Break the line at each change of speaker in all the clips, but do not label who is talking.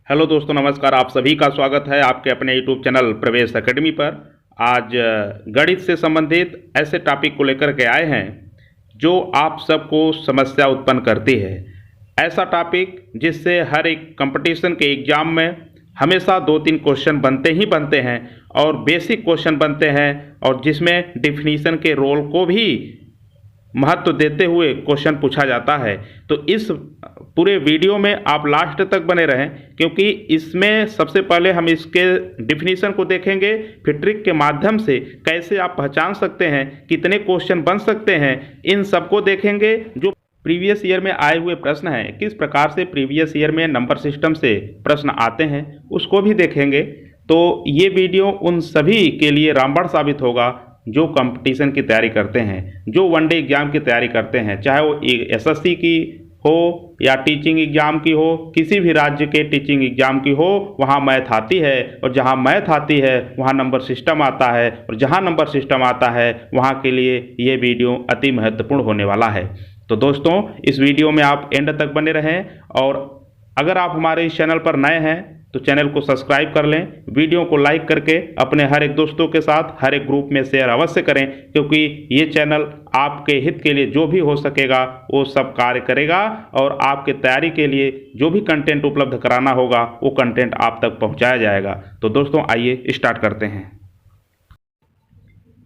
Hello दोस्तों, नमस्कार। आप सभी का स्वागत है आपके अपने यूट्यूब चैनल प्रवेश एकेडमी पर। आज गणित से संबंधित ऐसे टॉपिक को लेकर के आए हैं जो आप सबको समस्या उत्पन्न करती है। ऐसा टॉपिक जिससे हर एक कंपटीशन के एग्ज़ाम में हमेशा 2-3 क्वेश्चन बनते ही बनते हैं और बेसिक क्वेश्चन बनते हैं, और जिसमें डिफिनीशन के रोल को भी महत्व देते हुए क्वेश्चन पूछा जाता है। तो इस पूरे वीडियो में आप लास्ट तक बने रहें, क्योंकि इसमें सबसे पहले हम इसके डिफिनीशन को देखेंगे, फिर ट्रिक के माध्यम से कैसे आप पहचान सकते हैं कितने क्वेश्चन बन सकते हैं, इन सबको देखेंगे। जो प्रीवियस ईयर में आए हुए प्रश्न हैं, किस प्रकार से प्रीवियस ईयर में नंबर सिस्टम से प्रश्न आते हैं, उसको भी देखेंगे। तो ये वीडियो उन सभी के लिए रामबाण साबित होगा जो कंपटीशन की तैयारी करते हैं, जो वनडे एग्जाम की तैयारी करते हैं, चाहे वो एसएससी की हो या टीचिंग एग्जाम की हो, किसी भी राज्य के टीचिंग एग्जाम की हो। वहाँ मैथ आती है, और जहाँ मैथ आती है वहाँ नंबर सिस्टम आता है, और जहाँ नंबर सिस्टम आता है वहाँ के लिए ये वीडियो अति महत्वपूर्ण होने वाला है। तो दोस्तों, इस वीडियो में आप एंड तक बने रहें, और अगर आप हमारे इस चैनल पर नए हैं तो चैनल को सब्सक्राइब कर लें। वीडियो को लाइक करके अपने हर एक दोस्तों के साथ हर एक ग्रुप में शेयर अवश्य करें, क्योंकि ये चैनल आपके हित के लिए जो भी हो सकेगा वो सब कार्य करेगा, और आपके तैयारी के लिए जो भी कंटेंट उपलब्ध कराना होगा वो कंटेंट आप तक पहुंचाया जाएगा। तो दोस्तों, आइए स्टार्ट करते हैं।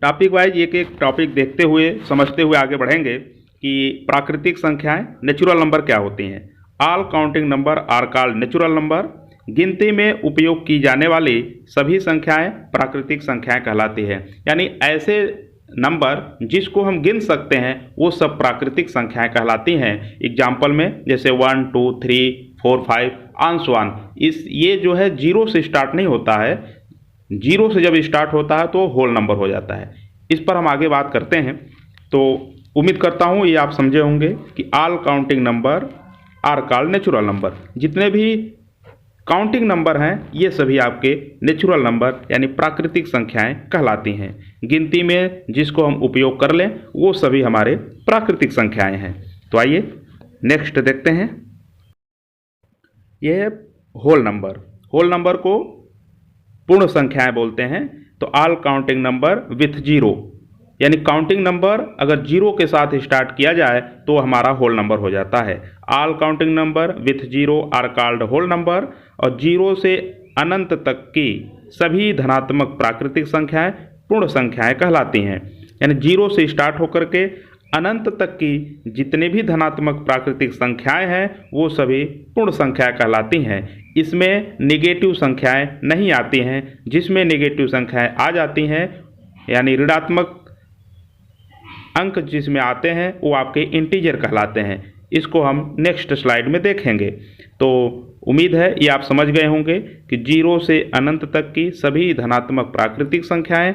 टॉपिक वाइज एक एक टॉपिक देखते हुए समझते हुए आगे बढ़ेंगे कि प्राकृतिक संख्याएं नेचुरल नंबर क्या होती हैं। All counting number are called natural number. गिनती में उपयोग की जाने वाली सभी संख्याएं प्राकृतिक संख्याएं कहलाती है। यानी ऐसे नंबर जिसको हम गिन सकते हैं वो सब प्राकृतिक संख्याएं कहलाती हैं। एग्जाम्पल में जैसे 1, 2, 3, 4, 5 एंड सो ऑन। ये जो है जीरो से स्टार्ट नहीं होता है। जीरो से जब स्टार्ट होता है तो होल नंबर हो जाता है। इस पर हम आगे बात करते हैं। तो उम्मीद करता हूँ ये आप समझे होंगे कि all counting number are called natural number. जितने भी काउंटिंग नंबर हैं ये सभी आपके नेचुरल नंबर यानी प्राकृतिक संख्याएं कहलाती हैं। गिनती में जिसको हम उपयोग कर लें वो सभी हमारे प्राकृतिक संख्याएं हैं। तो आइए नेक्स्ट देखते हैं। यह है होल नंबर। होल नंबर को पूर्ण संख्याएं बोलते हैं। तो all counting number with zero, यानी काउंटिंग नंबर अगर जीरो के साथ स्टार्ट किया जाए तो हमारा होल नंबर हो जाता है। All counting number with zero are called whole number. और जीरो से अनंत तक की सभी धनात्मक प्राकृतिक संख्याएं पूर्ण संख्याएं कहलाती हैं। यानी जीरो से स्टार्ट होकर के अनंत तक की जितने भी धनात्मक प्राकृतिक संख्याएं हैं वो सभी पूर्ण संख्याएं कहलाती हैं। इसमें नेगेटिव संख्याएं नहीं आती हैं। जिसमें नेगेटिव संख्याएं आ जाती हैं यानी ऋणात्मक अंक जिसमें आते हैं वो आपके इंटीजर कहलाते हैं। इसको हम नेक्स्ट स्लाइड में देखेंगे। तो उम्मीद है ये आप समझ गए होंगे कि जीरो से अनंत तक की सभी धनात्मक प्राकृतिक संख्याएं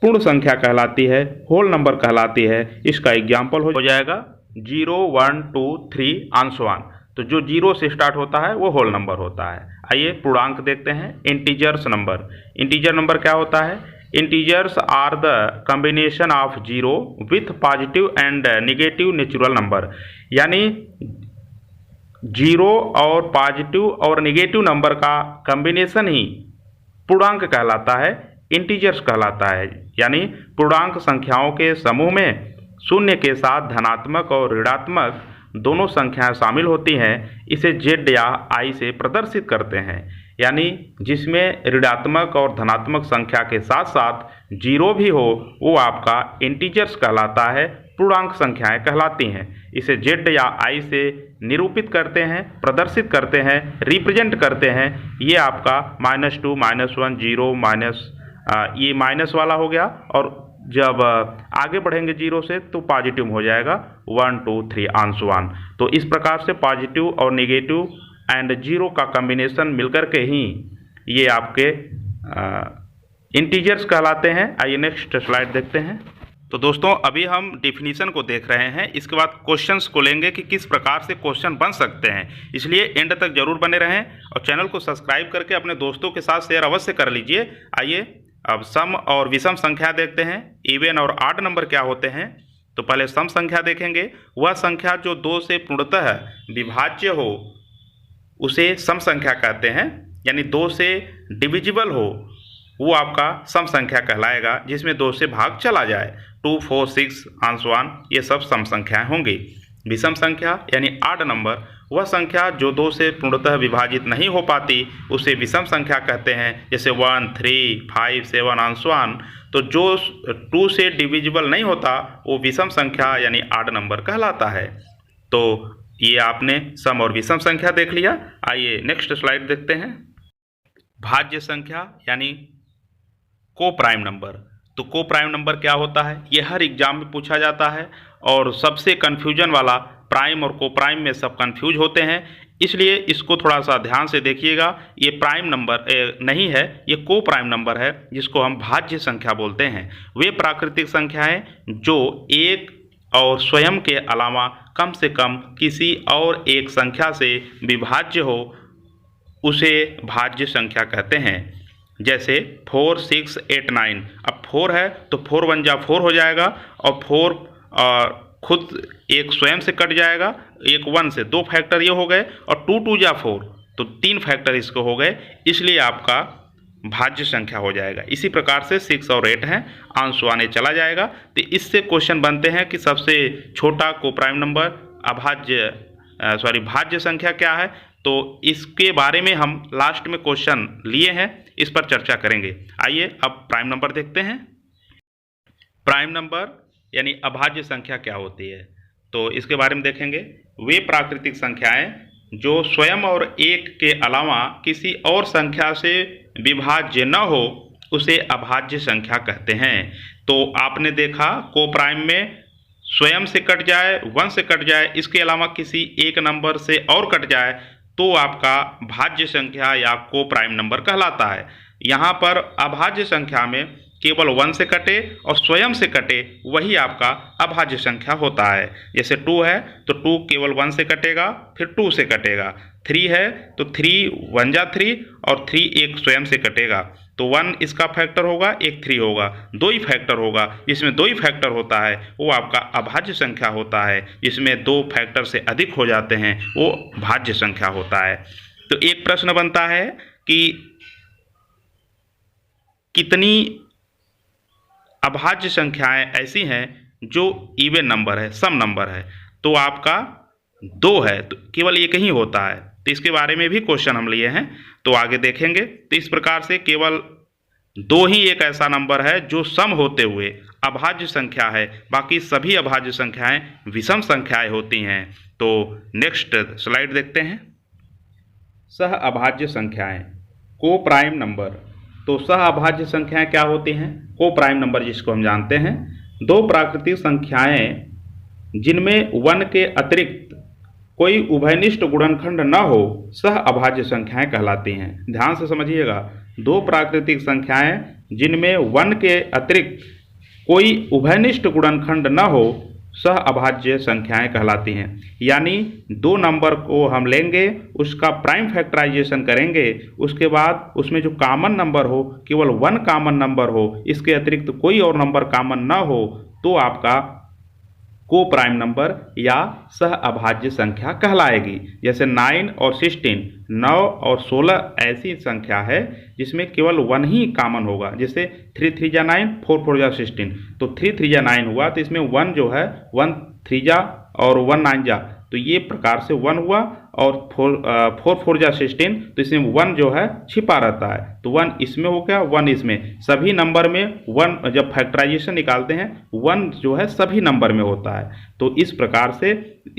पूर्ण संख्या कहलाती है, होल नंबर कहलाती है। इसका एग्जाम्पल हो जाएगा 0, 1, 2, 3 एंड सो ऑन। तो जो जीरो से स्टार्ट होता है वो होल नंबर होता है। आइए पूर्णांक देखते हैं। Integers number. इंटीजर नंबर क्या होता है? Integers are the combination of zero with positive and negative natural number. यानी जीरो और पॉजिटिव और निगेटिव नंबर का कॉम्बिनेशन ही पूर्णांक कहलाता है, इंटीजर्स कहलाता है। यानी पूर्णांक संख्याओं के समूह में शून्य के साथ धनात्मक और ऋणात्मक दोनों संख्याएं शामिल होती हैं। इसे जेड या आई से प्रदर्शित करते हैं। यानी जिसमें ऋणात्मक और धनात्मक संख्या के साथ साथ जीरो भी हो वो आपका इंटीजर्स कहलाता है, पूर्णांक संख्याएं कहलाती हैं। इसे जेड या आई से निरूपित करते हैं, प्रदर्शित करते हैं, रिप्रेजेंट करते हैं। ये आपका -2, -1, 0 माइनस, ये माइनस वाला हो गया। और जब आगे बढ़ेंगे जीरो से तो पॉजिटिव हो जाएगा 1, 2, 3 एंड सो ऑन। तो इस प्रकार से पॉजिटिव और निगेटिव एंड जीरो का कॉम्बिनेशन मिलकर के ही ये आपके इंटीजर्स कहलाते हैं। आइए नेक्स्ट स्लाइड देखते हैं। तो दोस्तों, अभी हम डिफिनीशन को देख रहे हैं। इसके बाद क्वेश्चंस को लेंगे कि किस प्रकार से क्वेश्चन बन सकते हैं, इसलिए एंड तक जरूर बने रहें और चैनल को सब्सक्राइब करके अपने दोस्तों के साथ शेयर अवश्य कर लीजिए। आइए अब सम और विषम संख्या देखते हैं। इवन और ऑड नंबर क्या होते हैं? तो पहले सम संख्या देखेंगे। वह संख्या जो 2 से पूर्णतः विभाज्य हो उसे सम संख्या कहते हैं, यानी 2 से डिविजिबल हो वो आपका सम संख्या कहलाएगा, जिसमें 2 से भाग चला जाए। 2, 4, 6 आंसवान ये सब सम संख्याएं होंगी। विषम संख्या यानी आड नंबर वह संख्या जो 2 से पूर्णतः विभाजित नहीं हो पाती उसे विषम संख्या कहते हैं, जैसे 1, 3, 5, 7 आंसवान। तो जो 2 से डिविजिबल नहीं होता वो विषम संख्या यानी आड नंबर कहलाता है। तो ये आपने सम और विषम संख्या देख लिया। आइए नेक्स्ट स्लाइड देखते हैं। भाज्य संख्या यानी को प्राइम नंबर। तो को प्राइम नंबर क्या होता है, ये हर एग्जाम में पूछा जाता है और सबसे कन्फ्यूजन वाला प्राइम और को प्राइम में सब कन्फ्यूज होते हैं, इसलिए इसको थोड़ा सा ध्यान से देखिएगा। ये प्राइम नंबर नहीं है, ये को प्राइम नंबर है, जिसको हम भाज्य संख्या बोलते हैं। वे प्राकृतिक संख्याएं जो एक और स्वयं के अलावा कम से कम किसी और एक संख्या से विभाज्य हो उसे भाज्य संख्या कहते हैं। जैसे 4, 6, 8, 9। अब 4 है तो 4 1 जा 4 हो जाएगा और 4 खुद एक स्वयं से कट जाएगा, एक 1 से 2 फैक्टर ये हो गए, और 2 2 जा 4 तो 3 फैक्टर इसको हो गए, इसलिए आपका भाज्य संख्या हो जाएगा। इसी प्रकार से 6 और 8 हैं, आंसुआने चला जाएगा। तो इससे क्वेश्चन बनते हैं कि सबसे छोटा को प्राइम नंबर भाज्य संख्या क्या है। तो इसके बारे में हम लास्ट में क्वेश्चन लिए हैं, इस पर चर्चा करेंगे। आइए अब प्राइम नंबर देखते हैं। प्राइम नंबर यानी अभाज्य संख्या क्या होती है, तो इसके बारे में देखेंगे। वे प्राकृतिक संख्याएं जो स्वयं और एक के अलावा किसी और संख्या से विभाज्य न हो उसे अभाज्य संख्या कहते हैं। तो आपने देखा को प्राइम में स्वयं से कट जाए, 1 से कट जाए, इसके अलावा किसी एक नंबर से और कट जाए तो आपका भाज्य संख्या या को प्राइम नंबर कहलाता है। यहाँ पर अभाज्य संख्या में केवल 1 से कटे और स्वयं से कटे वही आपका अभाज्य संख्या होता है। जैसे 2 है तो 2 केवल 1 से कटेगा, फिर 2 से कटेगा। 3 है तो 3 1 जा 3 और 3 एक स्वयं से कटेगा, तो 1 इसका फैक्टर होगा, एक 3 होगा, 2 ही फैक्टर होगा। जिसमें 2 ही फैक्टर होता है वो आपका अभाज्य संख्या होता है। जिसमें 2 फैक्टर से अधिक हो जाते हैं वो भाज्य संख्या होता है। तो एक प्रश्न बनता है कि कितनी अभाज्य संख्याएं ऐसी हैं जो इवन नंबर है, सम नंबर है। तो आपका 2 है तो केवल एक ही होता है। तो इसके बारे में भी क्वेश्चन हम लिए हैं, तो आगे देखेंगे। तो इस प्रकार से केवल 2 ही एक ऐसा नंबर है जो सम होते हुए अभाज्य संख्या है, बाकी सभी अभाज्य संख्याएं विषम संख्याएं होती हैं। तो नेक्स्ट स्लाइड देखते हैं। सह अभाज्य संख्याएं को प्राइम नंबर। तो सह अभाज्य संख्याएं क्या होती हैं? को प्राइम नंबर जिसको हम जानते हैं, 2 प्राकृतिक संख्याएं जिनमें 1 के अतिरिक्त कोई उभयनिष्ठ गुणनखंड न हो सह अभाज्य संख्याएं कहलाती हैं। ध्यान से समझिएगा, 2 प्राकृतिक संख्याएं जिनमें 1 के अतिरिक्त कोई उभयनिष्ठ गुणनखंड न हो सह अभाज्य संख्याएं कहलाती हैं। यानी 2 नंबर को हम लेंगे, उसका प्राइम फैक्टराइजेशन करेंगे, उसके बाद उसमें जो कॉमन नंबर हो केवल 1 कॉमन नंबर हो, इसके अतिरिक्त कोई और नंबर कॉमन ना हो, तो आपका को प्राइम नंबर या सह अभाज्य संख्या कहलाएगी। जैसे 9 और 16, 9 और 16 ऐसी संख्या है जिसमें केवल 1 ही कॉमन होगा। जैसे 3 3 जा 9, 4 4 जा 16, तो 3 3 जा 9 हुआ, तो इसमें 1 जो है 1 3 जा और 1 9 जा, तो ये प्रकार से 1 हुआ, और 4 4 जा 16, तो इसमें 1 जो है छिपा रहता है, तो 1 इसमें हो गया, 1 इसमें। सभी नंबर में 1 जब फैक्टराइजेशन निकालते हैं 1 जो है सभी नंबर में होता है। तो इस प्रकार से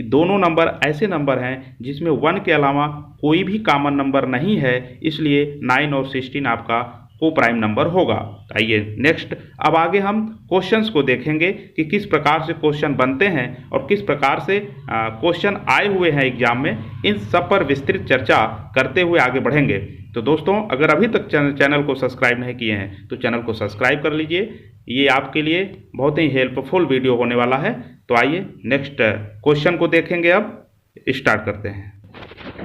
दोनों नंबर ऐसे नंबर हैं जिसमें 1 के अलावा कोई भी कॉमन नंबर नहीं है, इसलिए 9 और 16 आपका को प्राइम नंबर होगा। आइए नेक्स्ट, अब आगे हम क्वेश्चंस को देखेंगे कि किस प्रकार से क्वेश्चन बनते हैं और किस प्रकार से क्वेश्चन आए हुए हैं एग्जाम में। इन सब पर विस्तृत चर्चा करते हुए आगे बढ़ेंगे। तो दोस्तों, अगर अभी तक चैनल को सब्सक्राइब नहीं किए हैं तो चैनल को सब्सक्राइब कर लीजिए, ये आपके लिए बहुत ही हेल्पफुल वीडियो होने वाला है। तो आइए नेक्स्ट क्वेश्चन को देखेंगे। अब स्टार्ट करते हैं।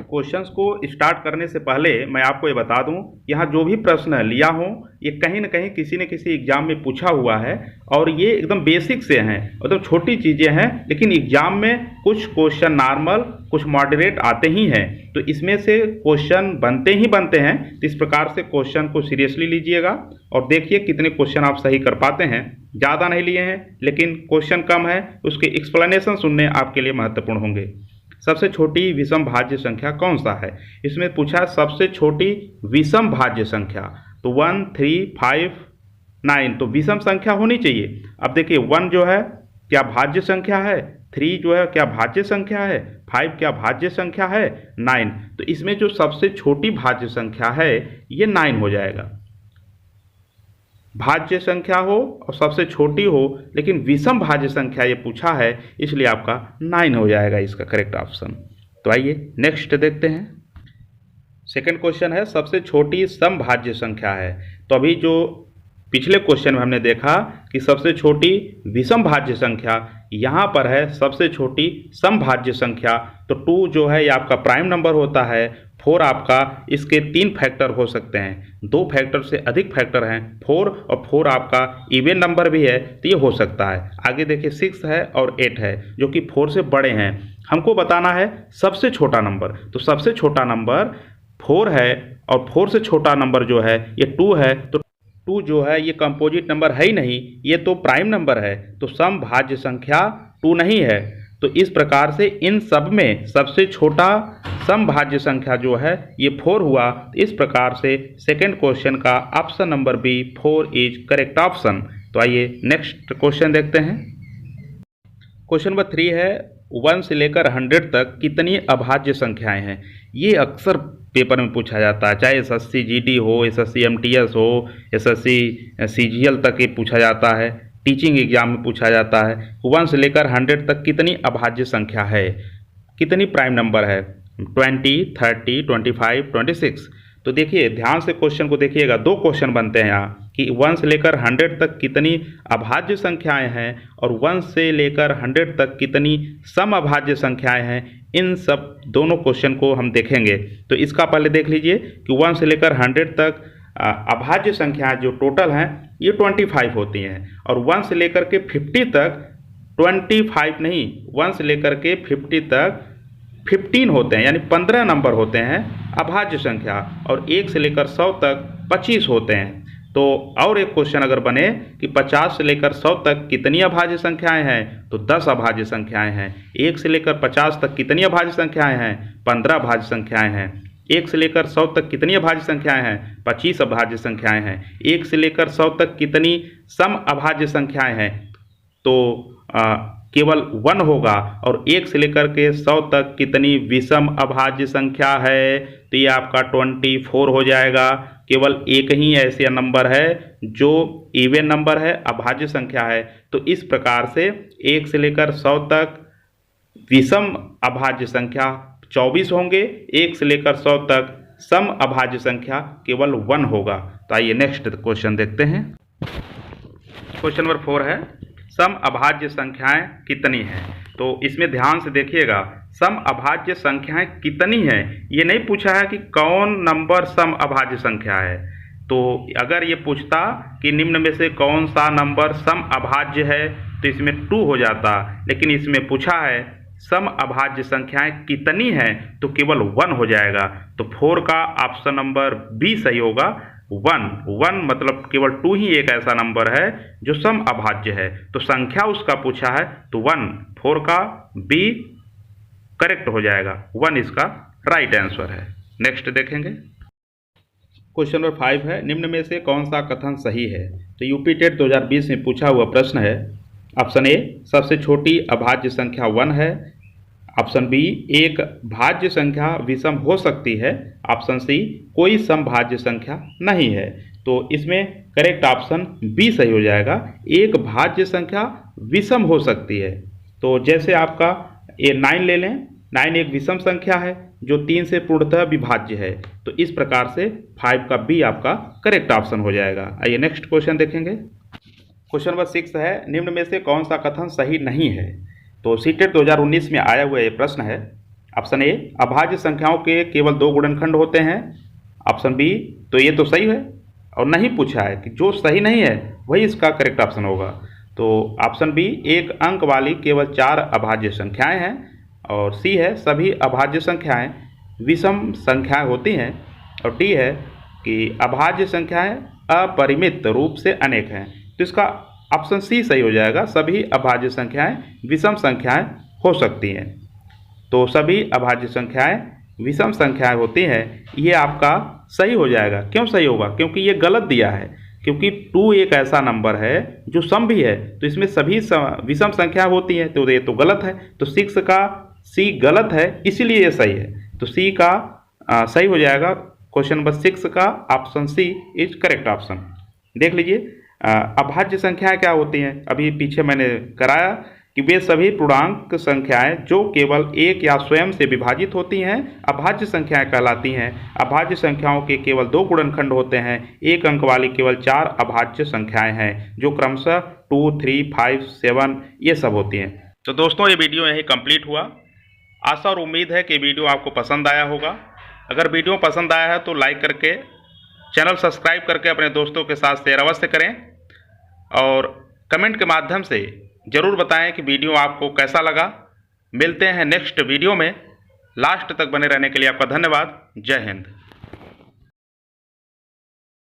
क्वेश्चंस को स्टार्ट करने से पहले मैं आपको ये बता दूं, यहाँ जो भी प्रश्न लिया हूँ ये कहीं न कहीं किसी न किसी एग्जाम में पूछा हुआ है और ये एकदम बेसिक से हैं, मतलब छोटी चीज़ें हैं, लेकिन एग्जाम में कुछ क्वेश्चन नॉर्मल कुछ मॉडरेट आते ही हैं, तो इसमें से क्वेश्चन बनते ही बनते हैं। तो इस प्रकार से क्वेश्चन को सीरियसली लीजिएगा और देखिए कितने क्वेश्चन आप सही कर पाते हैं। ज़्यादा नहीं लिए हैं लेकिन क्वेश्चन कम है, उसके एक्सप्लेनेशन सुनने आपके लिए महत्वपूर्ण होंगे। सबसे छोटी विषम भाज्य संख्या कौन सा है? इसमें पूछा सबसे छोटी विषम भाज्य संख्या, तो 1, 3, 5, 9, तो विषम संख्या होनी चाहिए। अब देखिए 1 जो है क्या भाज्य संख्या है, 3 जो है क्या भाज्य संख्या है, 5 क्या भाज्य संख्या है, 9, तो इसमें जो सबसे छोटी भाज्य संख्या है ये 9 हो जाएगा। भाज्य संख्या हो और सबसे छोटी हो लेकिन विषम भाज्य संख्या ये पूछा है, इसलिए आपका 9 हो जाएगा इसका करेक्ट ऑप्शन। तो आइए नेक्स्ट देखते हैं। सेकंड क्वेश्चन है सबसे छोटी सम भाज्य संख्या है। तो अभी जो पिछले क्वेश्चन में हमने देखा कि सबसे छोटी विषम भाज्य संख्या, यहाँ पर है सबसे छोटी सम भाज्य संख्या। तो 2 जो है ये आपका प्राइम नंबर होता है, 4 आपका, इसके 3 फैक्टर हो सकते हैं, 2 फैक्टर से अधिक फैक्टर हैं 4, और 4 आपका इवन नंबर भी है तो ये हो सकता है। आगे देखिए 6 है और 8 है जो कि 4 से बड़े हैं। हमको बताना है सबसे छोटा नंबर, तो सबसे छोटा नंबर 4 है और 4 से छोटा नंबर जो है ये 2 है। तो 2 जो है ये कंपोजिट नंबर है ही नहीं, ये तो प्राइम नंबर है, तो सम भाज्य संख्या 2 नहीं है। तो इस प्रकार से इन सब में सबसे छोटा सम भाज्य संख्या जो है ये 4 हुआ। इस प्रकार से सेकंड क्वेश्चन का option number B 4 is correct option. तो आइए नेक्स्ट क्वेश्चन देखते हैं। क्वेश्चन नंबर 3 है 1 से लेकर 100 तक कितनी अभाज्य संख्याएं हैं? ये अक्सर पेपर में पूछा जाता है, चाहे एसएससी जीडी हो, एसएससी एमटीएस हो, एसएससी सीजीएल तक ये पूछा जाता है, टीचिंग एग्जाम में पूछा जाता है। 1 से लेकर 100 तक कितनी अभाज्य संख्या है, कितनी प्राइम नंबर है? 20, 30, 25, 26। तो देखिए ध्यान से क्वेश्चन को देखिएगा, 2 क्वेश्चन बनते हैं यहाँ कि 1 से लेकर 100 तक कितनी अभाज्य संख्याएं हैं और 1 से लेकर 100 तक कितनी सम अभाज्य संख्याएं हैं। इन सब दोनों क्वेश्चन को हम देखेंगे। तो इसका पहले देख लीजिए कि 1 से लेकर 100 तक अभाज्य संख्याएं जो टोटल हैं ये 25 होती हैं, और 1 से लेकर के 50 तक 25 नहीं, 1 से लेकर के 50 तक 15 होते हैं, यानी 15 नंबर होते हैं अभाज्य संख्या, और 1 से लेकर 100 तक 25 होते हैं। तो और एक क्वेश्चन अगर बने कि 50 से लेकर 100 तक कितनी अभाज्य संख्याएं हैं, तो 10 अभाज्य संख्याएं हैं। 1 से लेकर 50 तक कितनी अभाज्य संख्याएं हैं? 15 अभाज्य संख्याएं हैं। 1 से लेकर 100 तक कितनी अभाज्य संख्याएं हैं? 25 अभाज्य संख्याएं हैं। 1 से लेकर 100 तक कितनी सम अभाज्य संख्याएं हैं? तो केवल 1 होगा। और 1 से लेकर के 100 तक कितनी विषम अभाज्य संख्या है? तो ये आपका 24 हो जाएगा। केवल एक ही ऐसा नंबर है जो इवन नंबर है, अभाज्य संख्या है। तो इस प्रकार से 1 से लेकर 100 तक विषम अभाज्य संख्या 24 होंगे, 1 से लेकर 100 तक सम अभाज्य संख्या केवल 1 होगा। तो आइए नेक्स्ट क्वेश्चन देखते हैं। क्वेश्चन नंबर 4 है सम अभाज्य संख्याएं कितनी हैं? तो इसमें ध्यान से देखिएगा, सम अभाज्य संख्याएं कितनी हैं, ये नहीं पूछा है कि कौन नंबर सम अभाज्य संख्या है। तो अगर ये पूछता कि निम्न में से कौन सा नंबर सम अभाज्य है तो इसमें 2 हो जाता, लेकिन इसमें पूछा है सम अभाज्य संख्याएं कितनी हैं तो केवल 1 हो जाएगा। तो 4 का ऑप्शन नंबर बी सही होगा। 1 मतलब केवल 2 ही एक ऐसा नंबर है जो सम अभाज्य है, तो संख्या उसका पूछा है तो 1, 4 का बी करेक्ट हो जाएगा। 1 इसका राइट आंसर है। नेक्स्ट देखेंगे। क्वेश्चन नंबर 5 है निम्न में से कौन सा कथन सही है? तो यूपी टेट 2020 में पूछा हुआ प्रश्न है। ऑप्शन ए सबसे छोटी अभाज्य संख्या 1 है। ऑप्शन बी एक भाज्य संख्या विषम हो सकती है। ऑप्शन सी कोई समभाज्य संख्या नहीं है। तो इसमें करेक्ट ऑप्शन बी सही हो जाएगा, एक भाज्य संख्या विषम हो सकती है। तो जैसे आपका ये 9 ले लें, 9 एक विषम संख्या है जो 3 से पूर्णतः विभाज्य है। तो इस प्रकार से 5 का बी आपका करेक्ट ऑप्शन हो जाएगा। आइए नेक्स्ट क्वेश्चन देखेंगे। क्वेश्चन नंबर 6 है निम्न में से कौन सा कथन सही नहीं है? तो सीटेट 2019 में आया हुआ ये प्रश्न है। ऑप्शन ए, अभाज्य संख्याओं के केवल 2 गुणनखंड होते हैं। ऑप्शन बी, तो ये तो सही है और नहीं पूछा है कि जो सही नहीं है वही इसका करेक्ट ऑप्शन होगा। तो ऑप्शन बी, एक अंक वाली केवल 4 अभाज्य संख्याएं हैं। और सी है, सभी अभाज्य संख्याएं विषम संख्याएं होती हैं। और डी है कि अभाज्य संख्याएं अपरिमित रूप से अनेक हैं। तो इसका ऑप्शन सी सही हो जाएगा, सभी अभाज्य संख्याएं विषम संख्याएं हो सकती हैं। तो सभी अभाज्य संख्याएं विषम संख्याएं होती हैं, ये आपका सही हो जाएगा। क्यों सही होगा? क्योंकि ये गलत दिया है, क्योंकि 2 एक ऐसा नंबर है जो सम भी है, तो इसमें सभी विषम संख्या होती हैं, तो ये तो गलत है। तो 6 का सी गलत है, इसीलिए ये सही है। तो सी का सही हो जाएगा। क्वेश्चन नंबर 6 का option C is correct option. देख लीजिए, अभाज्य संख्याएं क्या होती हैं। अभी पीछे मैंने कराया कि वे सभी पूर्णांक संख्याएं जो केवल एक या स्वयं से विभाजित होती हैं अभाज्य संख्याएं कहलाती हैं। अभाज्य संख्याओं के केवल 2 गुणनखंड होते हैं। एक अंक वाली केवल 4 अभाज्य संख्याएं हैं जो क्रमशः 2, 3, 5, 7 ये सब होती हैं। तो दोस्तों, ये वीडियो यहीं कंप्लीट हुआ। आशा और उम्मीद है कि वीडियो आपको पसंद आया होगा। अगर वीडियो पसंद आया है तो लाइक करके, चैनल सब्सक्राइब करके अपने दोस्तों के साथ शेयर अवश्य करें और कमेंट के माध्यम से ज़रूर बताएं कि वीडियो आपको कैसा लगा। मिलते हैं नेक्स्ट वीडियो में। लास्ट तक बने रहने के लिए आपका धन्यवाद। जय हिंद।